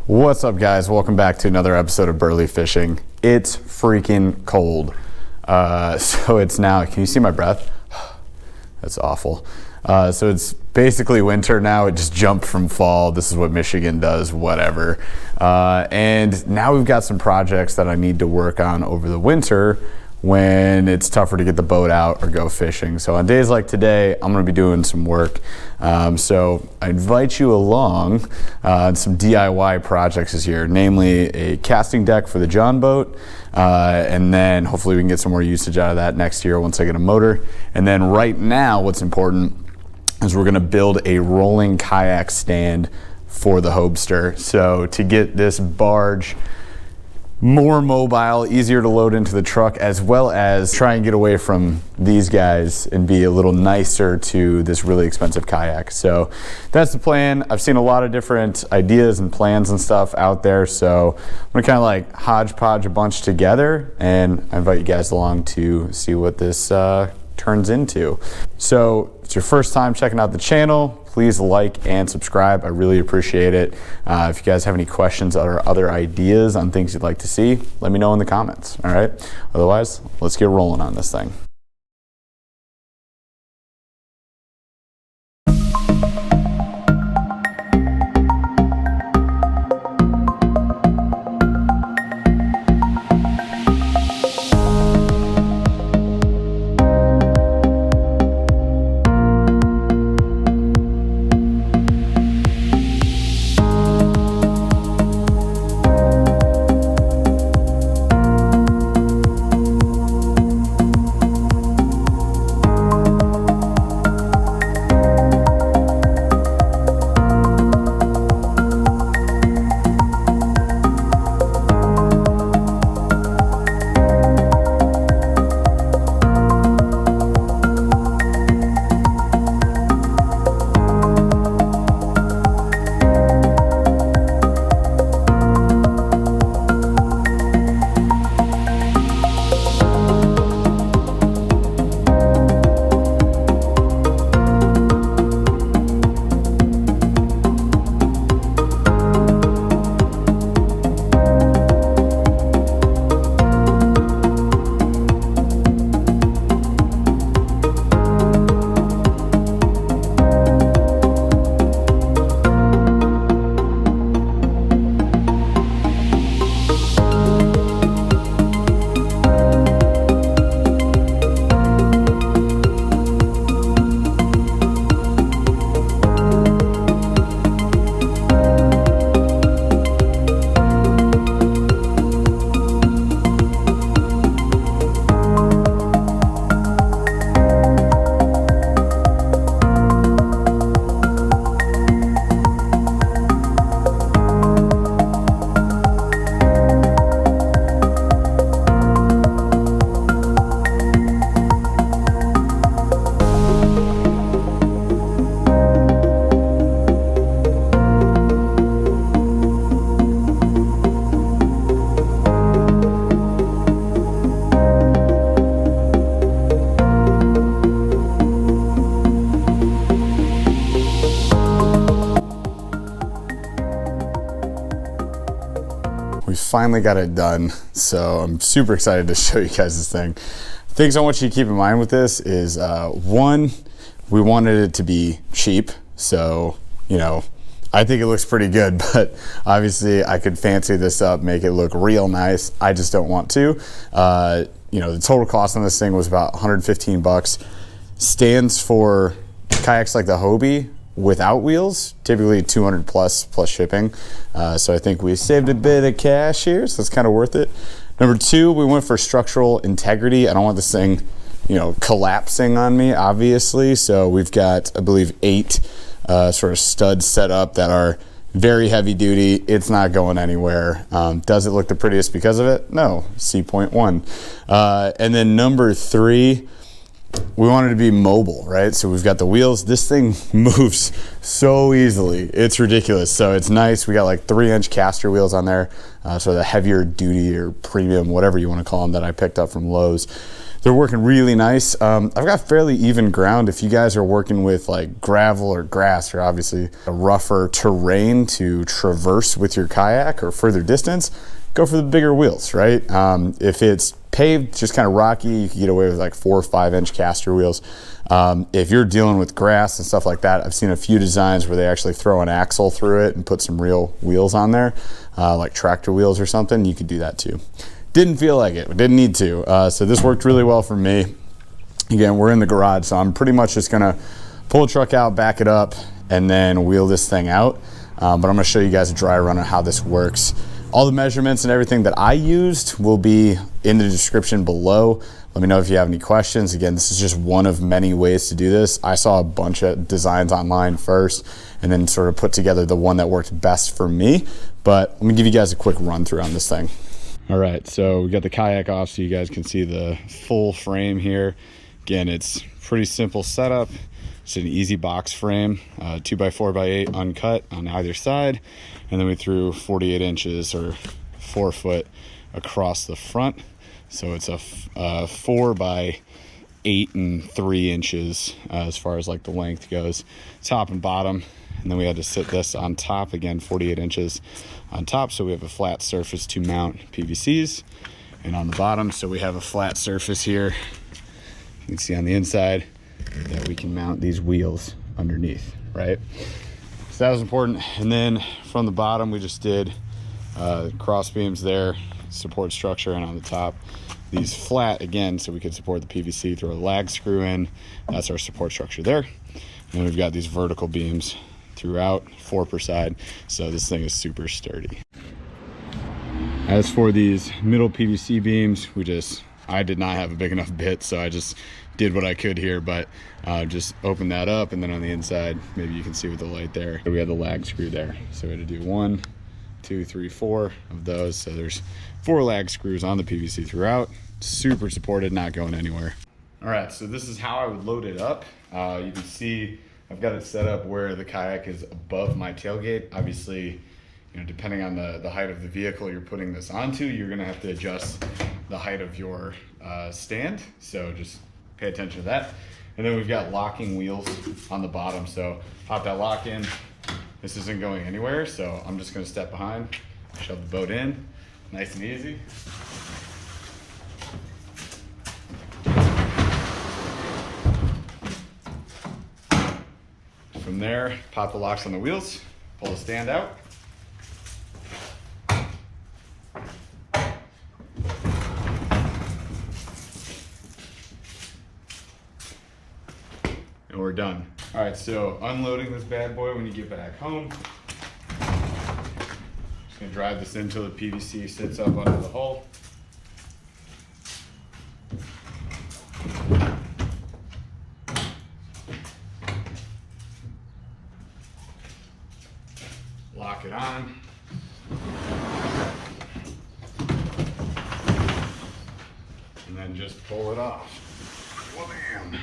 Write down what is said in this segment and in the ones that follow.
What's up, guys? Welcome back to another episode of Burley Fishing. It's freaking cold. So it's now, can you see my breath? That's awful. So it's basically winter now. It just jumped from fall. This is what Michigan does, whatever. And now we've got some projects that I need to work on over the winter when it's tougher to get the boat out or go fishing. So on days like today, I'm gonna be doing some work. So I invite you along some DIY projects this year, namely a casting deck for the John boat. And then hopefully we can get some more usage out of that next year once I get a motor. And then right now, what's important is we're gonna build a rolling kayak stand for the Hobster. So to get this barge more mobile, easier to load into the truck, as well as try and get away from these guys and be a little nicer to this really expensive kayak. So that's the plan. I've seen a lot of different ideas and plans and stuff out there, so I'm gonna kind of like hodgepodge a bunch together, and I invite you guys along to see what this turns into. So if it's your first time checking out the channel, please like and subscribe. I really appreciate it. If you guys have any questions or other ideas on things you'd like to see, let me know in the comments, all right? Otherwise, let's get rolling on this thing. We finally got it done, so I'm super excited to show you guys this thing. Things I want you to keep in mind with this is, one, we wanted it to be cheap, so, you know, I think it looks pretty good, but obviously I could fancy this up, make it look real nice. I just don't want to. You know, the total cost on this thing was about 115 bucks. Stands for kayaks like the Hobie without wheels, typically 200 plus shipping. So I think we saved a bit of cash here, so it's kind of worth it. Number two, we went for structural integrity. I don't want this thing, you know, collapsing on me, obviously. So we've got, I believe, 8 sort of studs set up that are very heavy duty. It's not going anywhere. Does it look the prettiest because of it? No, C.1. And then number three, we want it to be mobile, right? So we've got the wheels. This thing moves so easily. It's ridiculous. So it's nice. We got like 3-inch caster wheels on there. So the heavier duty or premium, whatever you want to call them, that I picked up from Lowe's. They're working really nice. I've got fairly even ground. If you guys are working with like gravel or grass, or obviously a rougher terrain to traverse with your kayak or further distance, go for the bigger wheels, right? If it's paved, just kind of rocky, you can get away with like 4 or 5-inch caster wheels. If you're dealing with grass and stuff like that, I've seen a few designs where they actually throw an axle through it and put some real wheels on there, like tractor wheels or something. You could do that too. Didn't feel like it, didn't need to. So this worked really well for me. Again, we're in the garage, so I'm pretty much just gonna pull the truck out, back it up, and then wheel this thing out. But I'm gonna show you guys a dry run on how this works. All the measurements and everything that I used will be in the description below. Let me know if you have any questions. Again, this is just one of many ways to do this. I saw a bunch of designs online first and then sort of put together the one that worked best for me. But let me give you guys a quick run through on this thing. All right, so we got the kayak off so you guys can see the full frame here. Again, it's pretty simple setup. It's an easy box frame, 2x4x8 uncut on either side. And then we threw 48 inches or 4 foot across the front. So it's a 4x8 and 3 inches as far as like the length goes, top and bottom. And then we had to sit this on top, again, 48 inches on top. So we have a flat surface to mount PVCs, and on the bottom, so we have a flat surface here. You can see on the inside that we can mount these wheels underneath, right? So that was important. And then from the bottom, we just did cross beams there, support structure, and on the top, these flat again, so we could support the PVC, throw a lag screw in. That's our support structure there. And we've got these vertical beams throughout, 4 per side. So this thing is super sturdy. As for these middle PVC beams, I did not have a big enough bit, so I just did what I could here, but just open that up, and then on the inside, maybe you can see with the light there, we had the lag screw there. So we had to do 1, 2, 3, 4 of those. So there's 4 lag screws on the PVC throughout. Super supported, not going anywhere. All right, so this is how I would load it up. You can see I've got it set up where the kayak is above my tailgate. Obviously, you know, depending on the height of the vehicle you're putting this onto, you're gonna have to adjust the height of your stand. So just pay attention to that. And then we've got locking wheels on the bottom. So pop that lock in. This isn't going anywhere, so I'm just gonna step behind, shove the boat in, nice and easy. From there, pop the locks on the wheels, pull the stand out. And we're done. All right, so unloading this bad boy when you get back home. Just gonna drive this until the PVC sits up under the hull. Lock it on. And then just pull it off. Wham!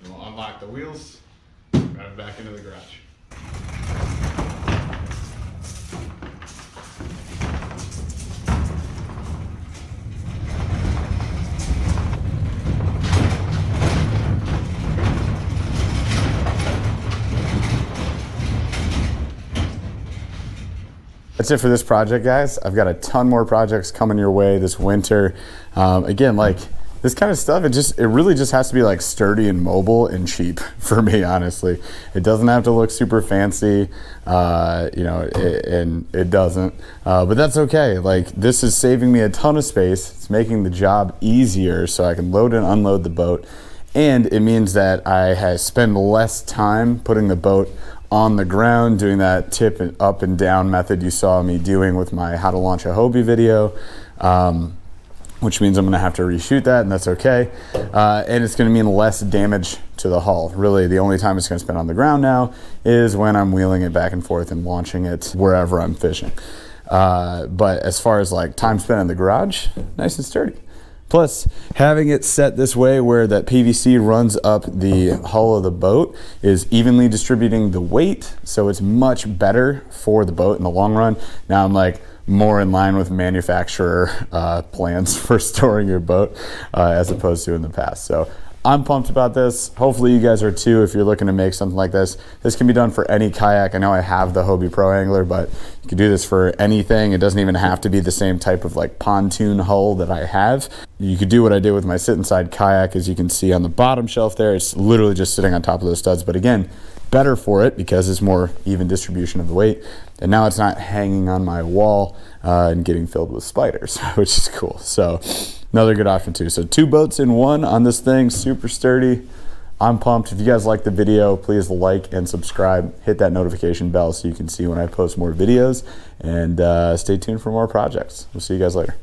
We'll unlock the wheels, drive it back into the garage. That's it for this project, guys. I've got a ton more projects coming your way this winter. Again, like this kind of stuff, it really just has to be like sturdy and mobile and cheap for me, honestly. It doesn't have to look super fancy, you know, and it doesn't, but that's okay. Like this is saving me a ton of space. It's making the job easier so I can load and unload the boat. And it means that I spend less time putting the boat on the ground, doing that tip and up and down method you saw me doing with my how to launch a Hobie video, which means I'm gonna have to reshoot that, and that's okay. And it's gonna mean less damage to the hull. Really, the only time it's gonna spend on the ground now is when I'm wheeling it back and forth and launching it wherever I'm fishing. But as far as like time spent in the garage, nice and sturdy. Plus, having it set this way where that PVC runs up the hull of the boat is evenly distributing the weight, so it's much better for the boat in the long run. Now I'm like more in line with manufacturer plans for storing your boat as opposed to in the past. So I'm pumped about this. Hopefully you guys are too if you're looking to make something like this. This can be done for any kayak. I know I have the Hobie Pro Angler, but you can do this for anything. It doesn't even have to be the same type of like pontoon hull that I have. You could do what I did with my sit inside kayak, as you can see on the bottom shelf there. It's literally just sitting on top of those studs, but again, better for it because it's more even distribution of the weight. And now it's not hanging on my wall and getting filled with spiders, which is cool. So another good option too. So 2 boats in 1 on this thing, super sturdy. I'm pumped. If you guys like the video, please like and subscribe. Hit that notification bell so you can see when I post more videos, and stay tuned for more projects. We'll see you guys later.